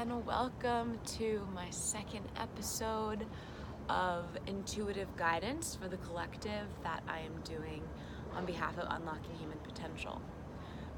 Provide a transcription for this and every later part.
and welcome to my second episode of intuitive guidance for the collective that I am doing on behalf of Unlocking Human Potential.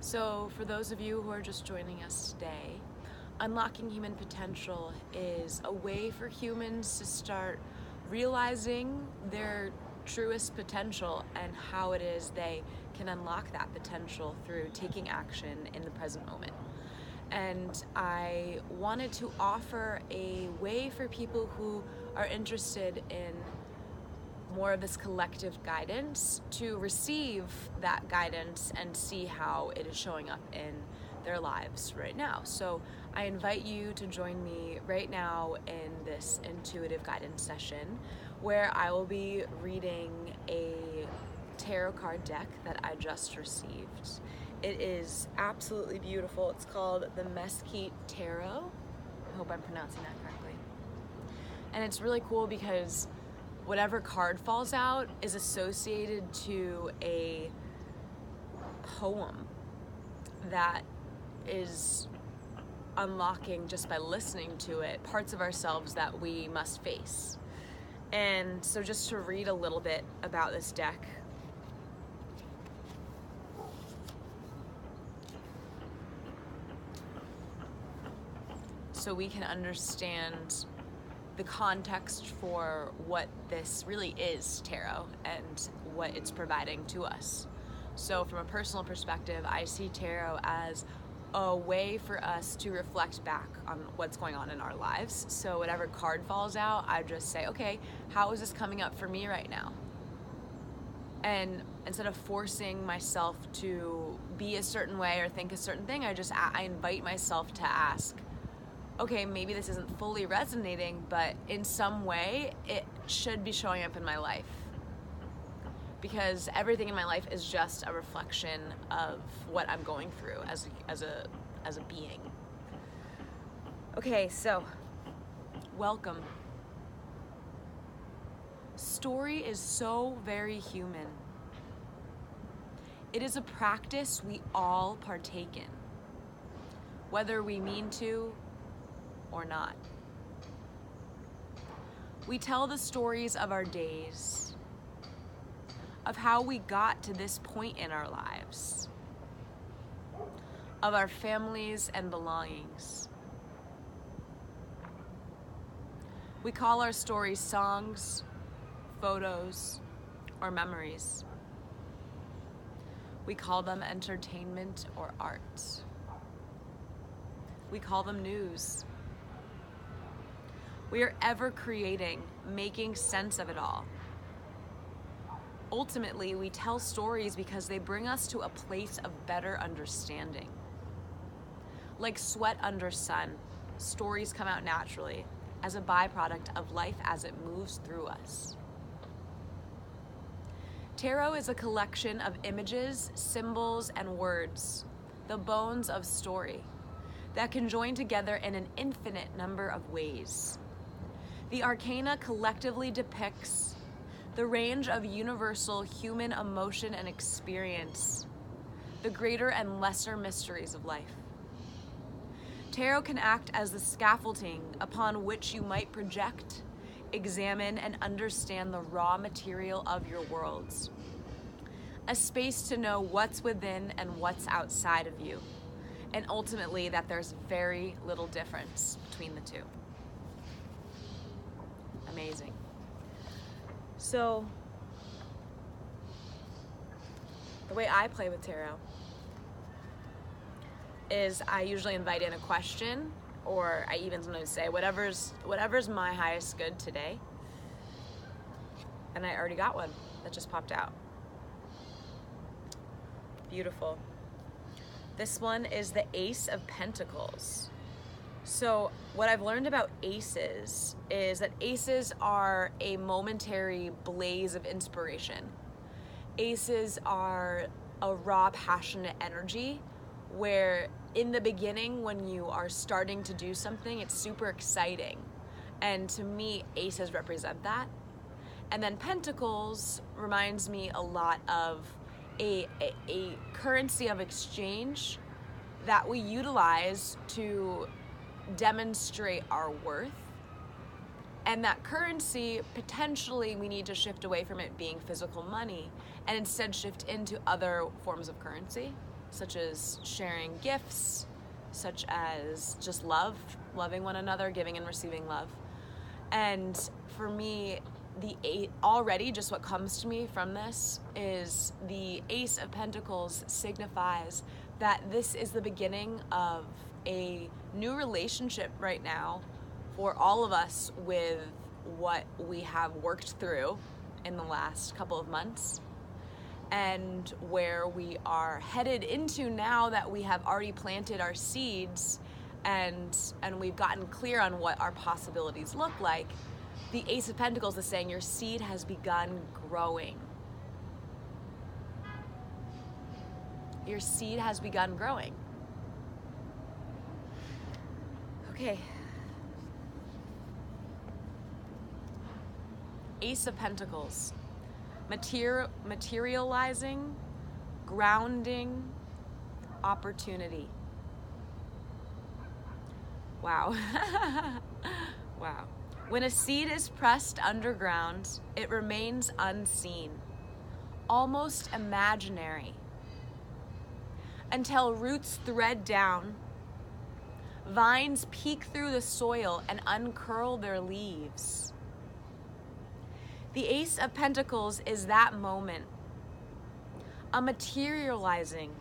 So for those of you who are just joining us today, Unlocking Human Potential is a way for humans to start realizing their truest potential and how it is they can unlock that potential through taking action in the present moment. And I wanted to offer a way for people who are interested in more of this collective guidance to receive that guidance and see how it is showing up in their lives right now. So I invite you to join me right now in this intuitive guidance session where I will be reading a tarot card deck that I just received. It is absolutely beautiful. It's called the 𝒫𝓁𝒶𝓃𝓉𝒾𝓃𝑔 Tarot. I hope I'm pronouncing that correctly. And it's really cool because whatever card falls out is associated to a poem that is unlocking, just by listening to it, parts of ourselves that we must face. And so just to read a little bit about this deck, so we can understand the context for what this really is, tarot, and what it's providing to us. So from a personal perspective, I see tarot as a way for us to reflect back on what's going on in our lives. So whatever card falls out, I just say, okay, how is this coming up for me right now? And instead of forcing myself to be a certain way or think a certain thing, I invite myself to ask, okay, maybe this isn't fully resonating, but in some way it should be showing up in my life. Because everything in my life is just a reflection of what I'm going through as a being. Okay, so welcome. Story is so very human. It is a practice we all partake in, whether we mean to or not. We tell the stories of our days, of how we got to this point in our lives, of our families and belongings. We call our stories songs, photos, or memories. We call them entertainment or art. We call them news. We are ever creating, making sense of it all. Ultimately, we tell stories because they bring us to a place of better understanding. Like sweat under sun, stories come out naturally as a byproduct of life as it moves through us. Tarot is a collection of images, symbols, and words, the bones of story, that can join together in an infinite number of ways. The arcana collectively depicts the range of universal human emotion and experience, the greater and lesser mysteries of life. Tarot can act as the scaffolding upon which you might project, examine, and understand the raw material of your worlds. A space to know what's within and what's outside of you, and ultimately that there's very little difference between the two. Amazing. So, the way I play with tarot is I usually invite in a question, or I even sometimes say whatever's my highest good today. And I already got one that just popped out. Beautiful. This one is the Ace of Pentacles. So what I've learned about aces is that aces are a momentary blaze of inspiration. Aces are a raw, passionate energy where in the beginning, when you are starting to do something, it's super exciting. And to me, aces represent that. And then pentacles reminds me a lot of a currency of exchange that we utilize to demonstrate our worth. And that currency, potentially we need to shift away from it being physical money and instead shift into other forms of currency, such as sharing gifts, such as just love, loving one another, giving and receiving love. And for me, already just what comes to me from this is the Ace of Pentacles signifies that this is the beginning of a new relationship right now for all of us with what we have worked through in the last couple of months, and where we are headed into now that we have already planted our seeds and we've gotten clear on what our possibilities look like. The Ace of Pentacles is saying your seed has begun growing. Your seed has begun growing. Okay. Ace of Pentacles. Materializing, grounding, opportunity. Wow. Wow. When a seed is pressed underground, it remains unseen, almost imaginary, until roots thread down, vines peek through the soil and uncurl their leaves. The Ace of Pentacles is that moment, a materializing,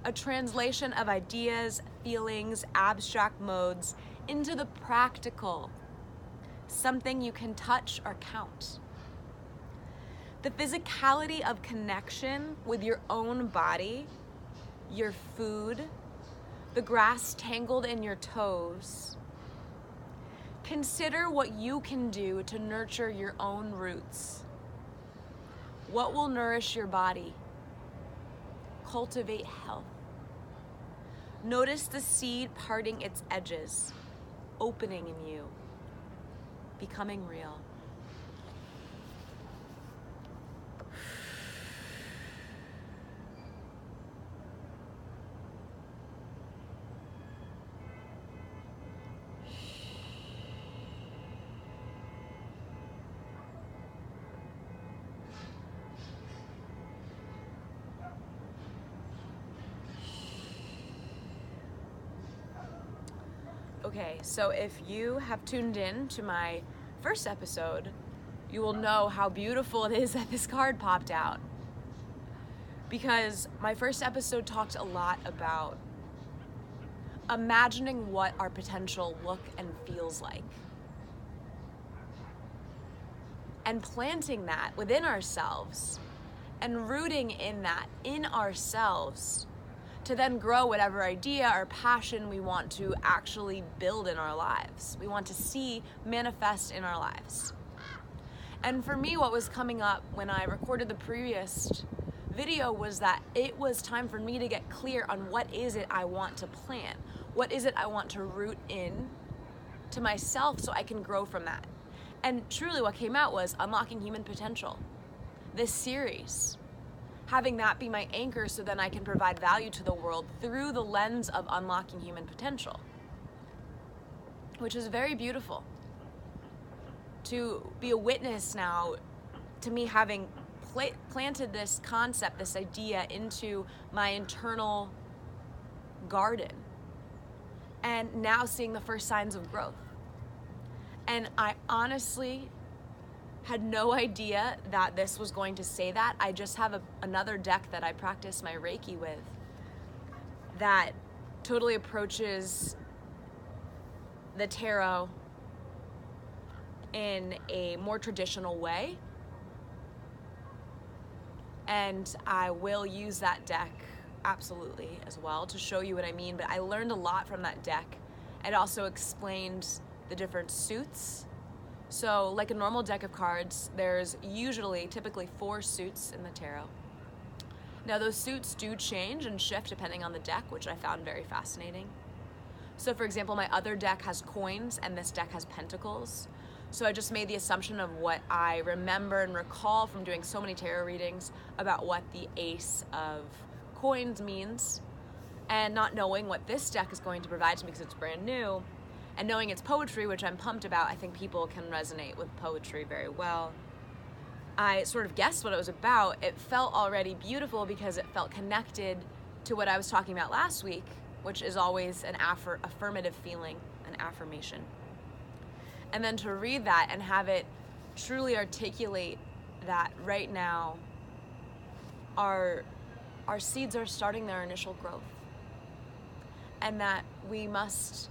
a translation of ideas, feelings, abstract modes into the practical, something you can touch or count. The physicality of connection with your own body, your food, the grass tangled in your toes. Consider what you can do to nurture your own roots. What will nourish your body? Cultivate health. Notice the seed parting its edges, opening in you, becoming real. Okay, so if you have tuned in to my first episode, you will know how beautiful it is that this card popped out. Because my first episode talked a lot about imagining what our potential look and feels like. And planting that within ourselves and rooting in that in ourselves to then grow whatever idea or passion we want to actually build in our lives. We want to see manifest in our lives. And for me, what was coming up when I recorded the previous video was that it was time for me to get clear on what is it I want to plant. What is it I want to root in to myself so I can grow from that. And truly what came out was Unlocking Human Potential. This series. Having that be my anchor so then I can provide value to the world through the lens of unlocking human potential. Which is very beautiful. To be a witness now to me having planted this concept, this idea into my internal garden. And now seeing the first signs of growth. And I honestly had no idea that this was going to say that. I just have another deck that I practice my Reiki with that totally approaches the tarot in a more traditional way. And I will use that deck absolutely as well to show you what I mean. But I learned a lot from that deck. It also explained the different suits. So like a normal deck of cards, there's typically 4 suits in the tarot. Now those suits do change and shift depending on the deck, which I found very fascinating. So for example, my other deck has coins and this deck has pentacles. So I just made the assumption of what I remember and recall from doing so many tarot readings about what the Ace of Coins means. and not knowing what this deck is going to provide to me because it's brand new, and knowing it's poetry, which I'm pumped about. I think people can resonate with poetry very well. I sort of guessed what it was about. It felt already beautiful because it felt connected to what I was talking about last week, which is always an affirmative feeling, an affirmation. And then to read that and have it truly articulate that right now our seeds are starting their initial growth, and that we must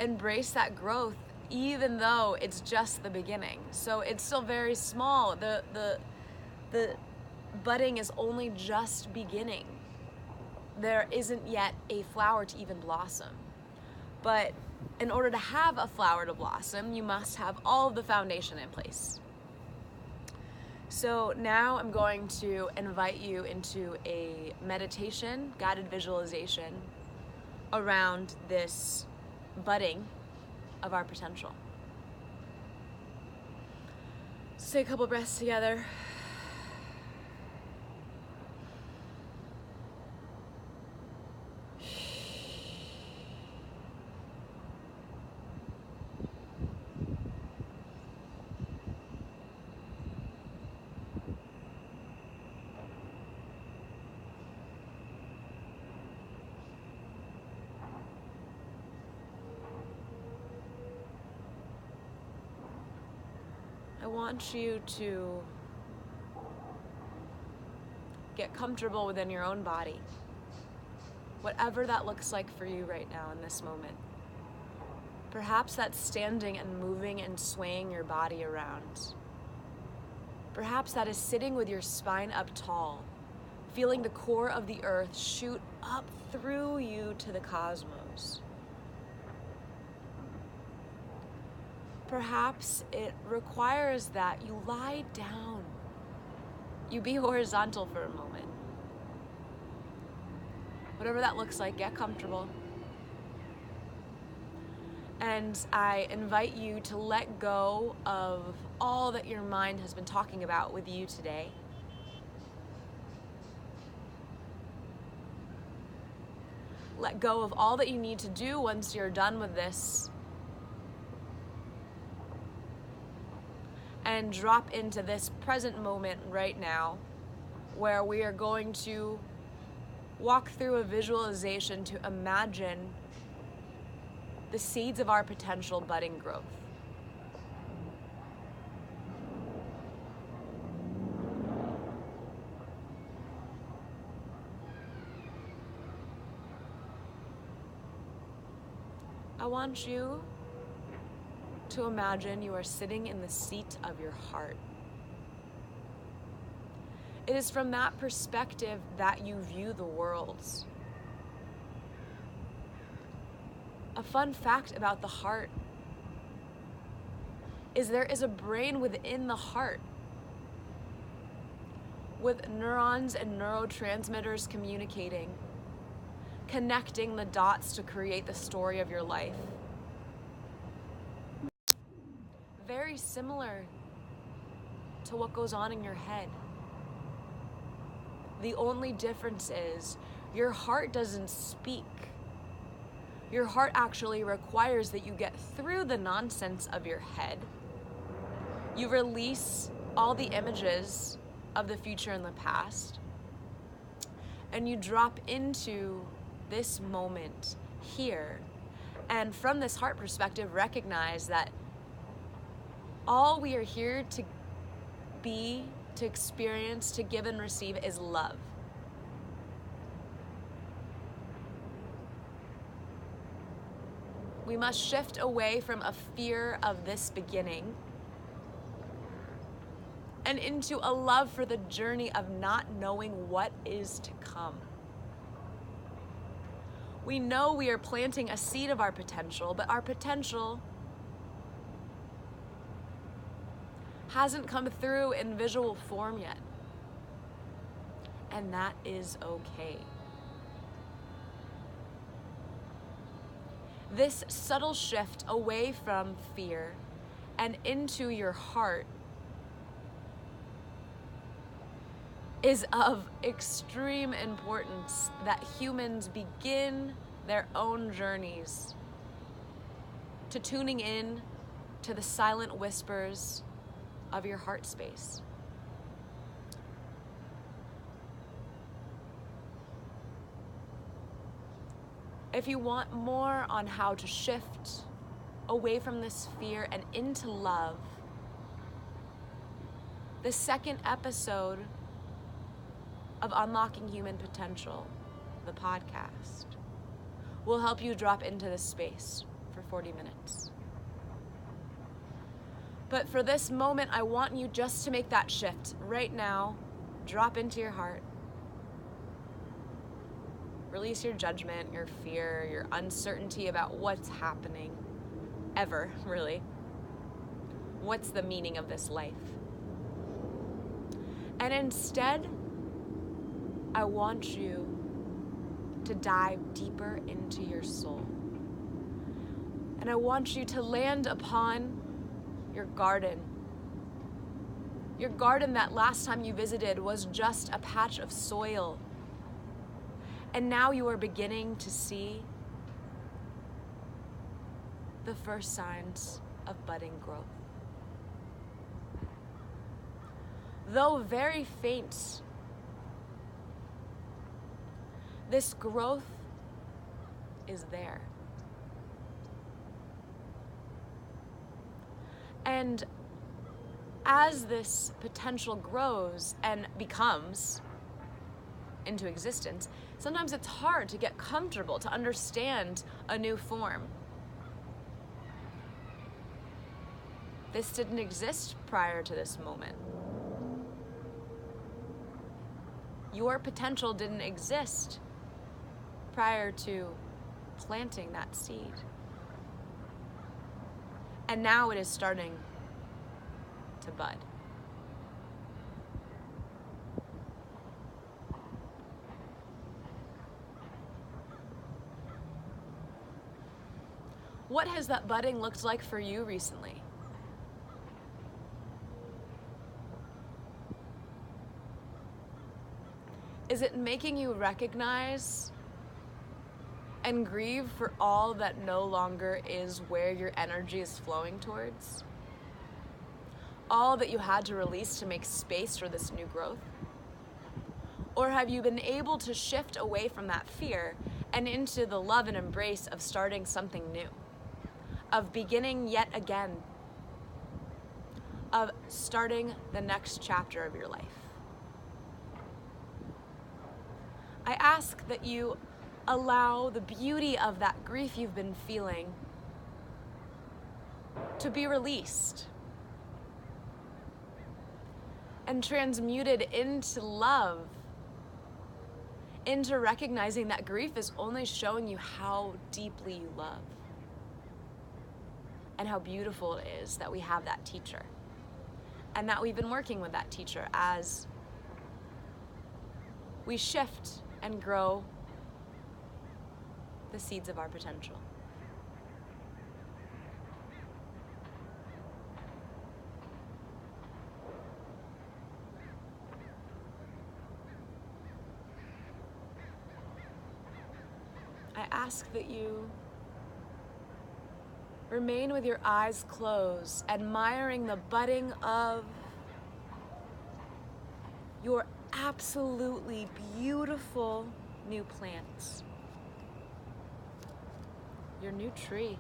embrace that growth even though it's just the beginning. So it's still very small. The budding is only just beginning. There isn't yet a flower to even blossom. But in order to have a flower to blossom, you must have all of the foundation in place. So now I'm going to invite you into a meditation, guided visualization around this budding of our potential. So take a couple breaths together. I want you to get comfortable within your own body, whatever that looks like for you right now in this moment. Perhaps that's standing and moving and swaying your body around. Perhaps that is sitting with your spine up tall, feeling the core of the earth shoot up through you to the cosmos. Perhaps it requires that you lie down. You be horizontal for a moment. Whatever that looks like, get comfortable. And I invite you to let go of all that your mind has been talking about with you today. Let go of all that you need to do once you're done with this. And drop into this present moment right now, where we are going to walk through a visualization to imagine the seeds of our potential budding growth. I want you to imagine you are sitting in the seat of your heart. It is from that perspective that you view the world. A fun fact about the heart is there is a brain within the heart with neurons and neurotransmitters communicating, connecting the dots to create the story of your life. Very similar to what goes on in your head. The only difference is your heart doesn't speak. Your heart actually requires that you get through the nonsense of your head. You release all the images of the future and the past, and you drop into this moment here. And from this heart perspective, recognize that all we are here to be, to experience, to give and receive is love. We must shift away from a fear of this beginning and into a love for the journey of not knowing what is to come. We know we are planting a seed of our potential, but our potential hasn't come through in visual form yet. And that is okay. This subtle shift away from fear and into your heart is of extreme importance that humans begin their own journeys to tuning in to the silent whispers of your heart space. If you want more on how to shift away from this fear and into love, the second episode of Unlocking Human Potential, the podcast, will help you drop into this space for 40 minutes. But for this moment, I want you just to make that shift right now. Drop into your heart. Release your judgment, your fear, your uncertainty about what's happening, ever, really. What's the meaning of this life? And instead, I want you to dive deeper into your soul. And I want you to land upon your garden. Your garden that last time you visited was just a patch of soil. And now you are beginning to see the first signs of budding growth. Though very faint, this growth is there. And as this potential grows and becomes into existence, sometimes it's hard to get comfortable, to understand a new form. This didn't exist prior to this moment. Your potential didn't exist prior to planting that seed. And now it is starting to bud. What has that budding looked like for you recently? Is it making you recognize and grieve for all that no longer is where your energy is flowing towards? All that you had to release to make space for this new growth? Or have you been able to shift away from that fear and into the love and embrace of starting something new? Of beginning yet again? Of starting the next chapter of your life? I ask that you allow the beauty of that grief you've been feeling to be released and transmuted into love, into recognizing that grief is only showing you how deeply you love and how beautiful it is that we have that teacher and that we've been working with that teacher as we shift and grow the seeds of our potential. I ask that you remain with your eyes closed, admiring the budding of your absolutely beautiful new plants, your new tree.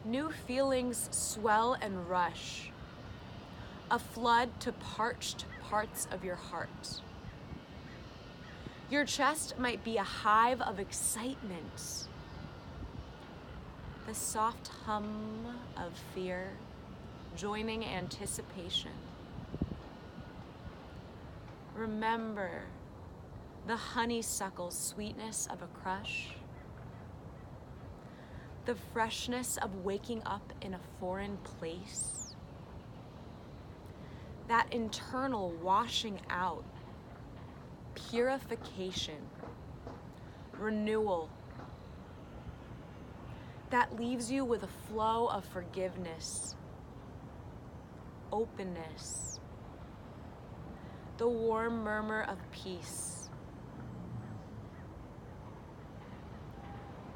New feelings swell and rush, a flood to parched parts of your heart. Your chest might be a hive of excitement, the soft hum of fear joining anticipation. Remember the honeysuckle sweetness of a crush, the freshness of waking up in a foreign place, that internal washing out, purification, renewal, that leaves you with a flow of forgiveness, openness, the warm murmur of peace.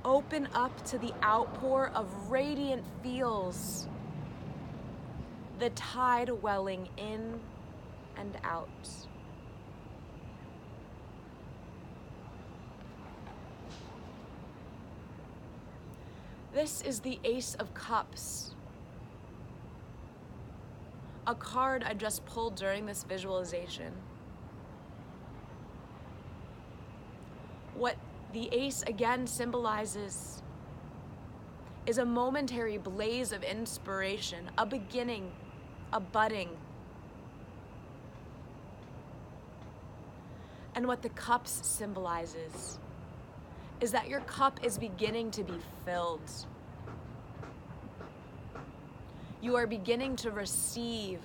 Open up to the outpour of radiant feels, the tide welling in and out. This is the Ace of Cups, a card I just pulled during this visualization. What the ace again symbolizes is a momentary blaze of inspiration, a beginning, a budding. And what the cups symbolizes is that your cup is beginning to be filled. You are beginning to receive.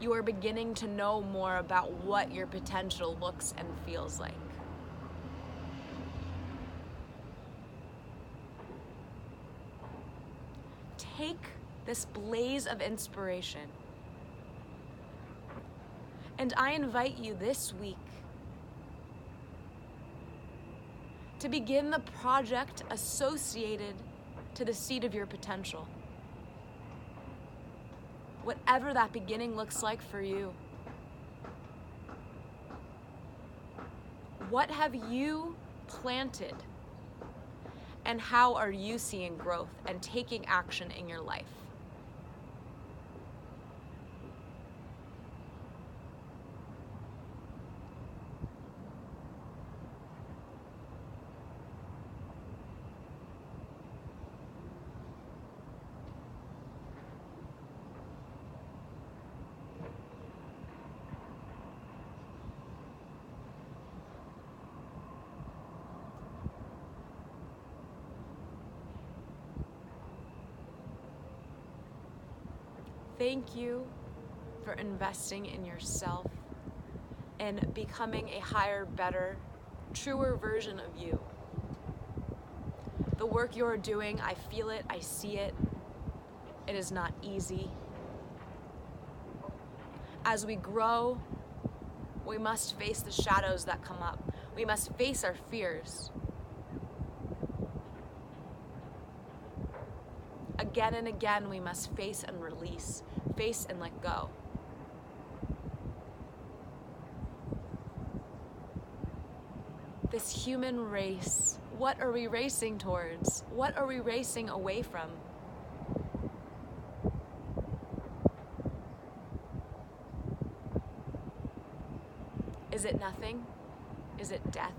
You are beginning to know more about what your potential looks and feels like. Take this blaze of inspiration, and I invite you this week to begin the project associated to the seed of your potential. Whatever that beginning looks like for you. What have you planted? And how are you seeing growth and taking action in your life? Thank you for investing in yourself and becoming a higher, better, truer version of you. The work you're doing, I feel it, I see it. It is not easy. As we grow, we must face the shadows that come up. We must face our fears. Again and again, we must face and release, face and let go. This human race, what are we racing towards? What are we racing away from? Is it nothing? Is it death?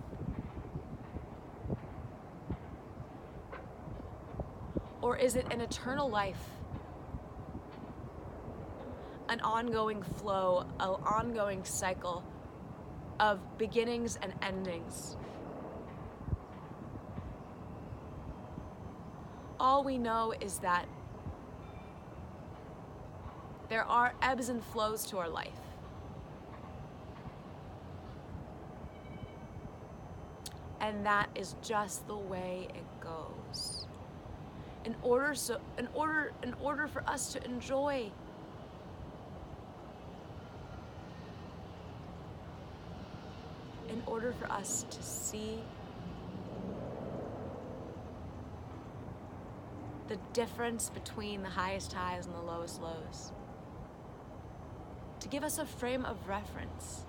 Or is it an eternal life? An ongoing flow, an ongoing cycle of beginnings and endings. All we know is that there are ebbs and flows to our life. And that is just the way it goes. In order for us to enjoy in order for us to see the difference between the highest highs and the lowest lows, to give us a frame of reference,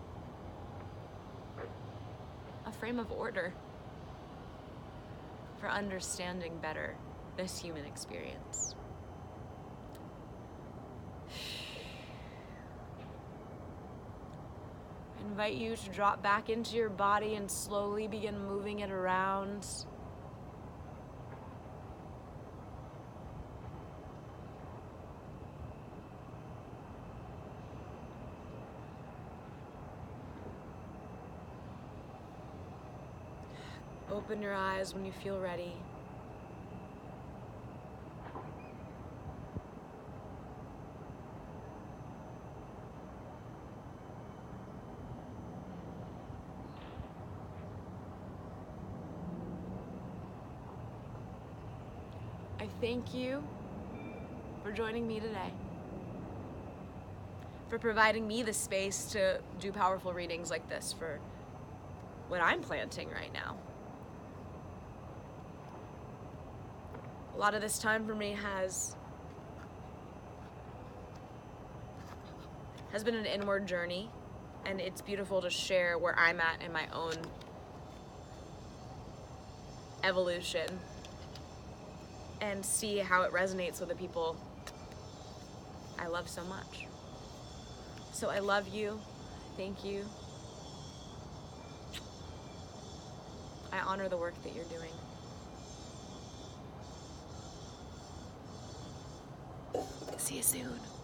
a frame of order for understanding better this human experience. I invite you to drop back into your body and slowly begin moving it around. Open your eyes when you feel ready. I thank you for joining me today, for providing me the space to do powerful readings like this for what I'm planting right now. A lot of this time for me has been an inward journey, and it's beautiful to share where I'm at in my own evolution and see how it resonates with the people I love so much. So I love you. Thank you. I honor the work that you're doing. See you soon.